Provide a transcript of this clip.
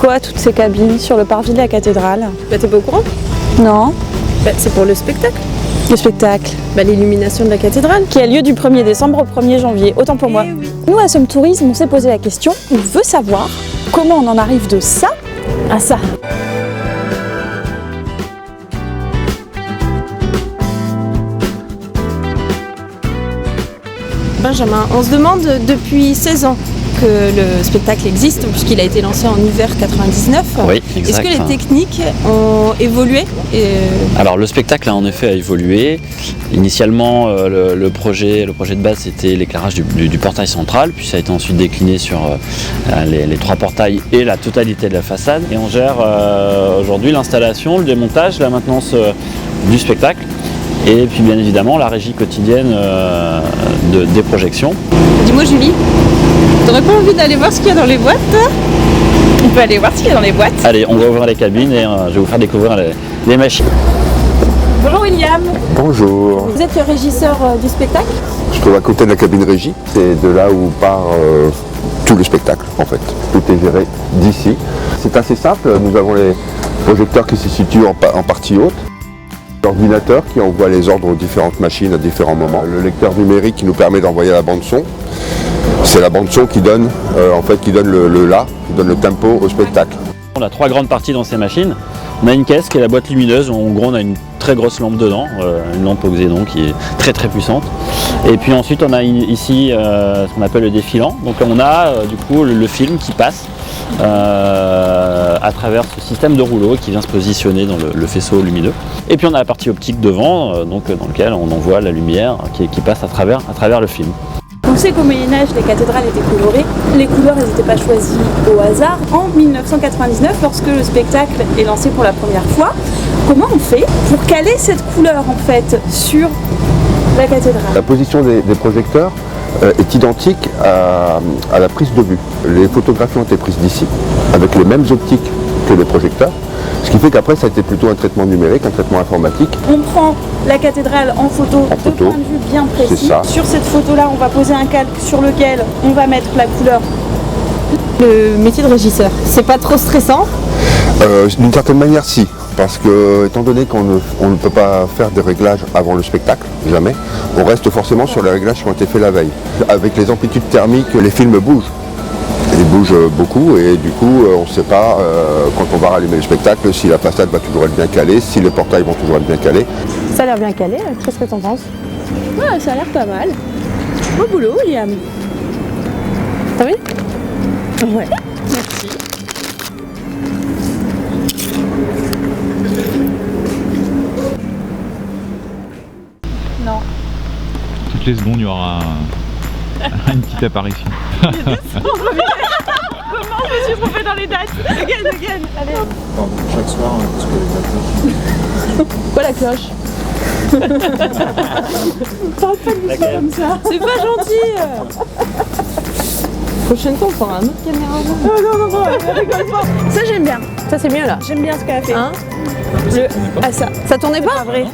quoi toutes ces cabines sur le parvis de la cathédrale? Bah t'es pas au courant? Non. Bah c'est pour le spectacle. Le spectacle Bah l'illumination de la cathédrale. qui a lieu du 1er décembre au 1er janvier, autant pour moi. Oui. Nous à Somme Tourisme, on s'est posé la question, on veut savoir comment on en arrive de ça à ça. Benjamin, on se demande depuis 16 ans que le spectacle existe, puisqu'il a été lancé en hiver 99. Oui, exact. Est-ce que les techniques ont évolué Alors le spectacle en effet a évolué. Initialement le projet de base c'était l'éclairage du portail central, puis ça a été ensuite décliné sur les 3 portails et la totalité de la façade. Et on gère aujourd'hui l'installation, le démontage, la maintenance du spectacle et puis bien évidemment la régie quotidienne des projections. Dis-moi Julie, t'aurais pas envie d'aller voir ce qu'il y a dans les boîtes? On peut aller voir ce qu'il y a dans les boîtes. Allez, on va ouvrir les cabines et je vais vous faire découvrir les machines. Bonjour William. Bonjour, Vous êtes le régisseur du spectacle? je trouve à côté de la cabine régie, c'est de là où part tout le spectacle en fait. Tout est géré d'ici. C'est assez simple, nous avons les projecteurs qui se situent en partie haute, l'ordinateur qui envoie les ordres aux différentes machines à différents moments, le lecteur numérique qui nous permet d'envoyer la bande son. C'est la bande son qui donne, qui donne qui donne le tempo au spectacle. On a 3 grandes parties dans ces machines. On a une caisse qui est la boîte lumineuse, en gros on a une très grosse lampe dedans, une lampe au xénon qui est très puissante. Et puis ensuite on a ici ce qu'on appelle le défilant, donc on a du coup le film qui passe à travers ce système de rouleau qui vient se positionner dans le faisceau lumineux. Et puis on a la partie optique devant, dans lequel on envoie la lumière qui passe à travers le film. On sait qu'au Moyen-Âge, les cathédrales étaient colorées. Les couleurs, elles n'étaient pas choisies au hasard. En 1999, lorsque le spectacle est lancé pour la première fois, comment on fait pour caler cette couleur en fait sur la cathédrale? La position des projecteurs est identique à la prise de vue. Les photographies ont été prises d'ici, avec les mêmes optiques que les projecteurs, ce qui fait qu'après ça a été plutôt un traitement numérique, un traitement informatique. On prend la cathédrale en photo, de point de vue bien précis. C'est ça. Sur cette photo-là, on va poser un calque sur lequel on va mettre la couleur. Le métier de régisseur, c'est pas trop stressant? D'une certaine manière, si. Parce que, étant donné qu'on ne peut pas faire des réglages avant le spectacle, jamais, on reste forcément sur les réglages qui ont été faits la veille. Avec les amplitudes thermiques, les films bougent. Ils bougent beaucoup et du coup, on ne sait pas, quand on va rallumer le spectacle, si la façade va toujours être bien calée, si les portails vont toujours être bien calés. Ça a l'air bien calé, qu'est-ce que t'en penses? Ouais, ça a l'air pas mal. Beau boulot, William. T'as vu? Ouais. Merci. Non. Toutes les secondes, il y aura une petite apparition. Comment je me suis trompée dans les dates? Again. Allez. Chaque soir, parce que les Quoi la cloche? T'arrêtes pas de me faire comme ça. C'est pas gentil. Prochaine fois, on prendra un autre caméra. Non, elle rigole pas. Ça j'aime bien. Ça c'est mieux là. J'aime bien ce qu'elle a fait. Hein? Ça tournait pas? Pas vrai.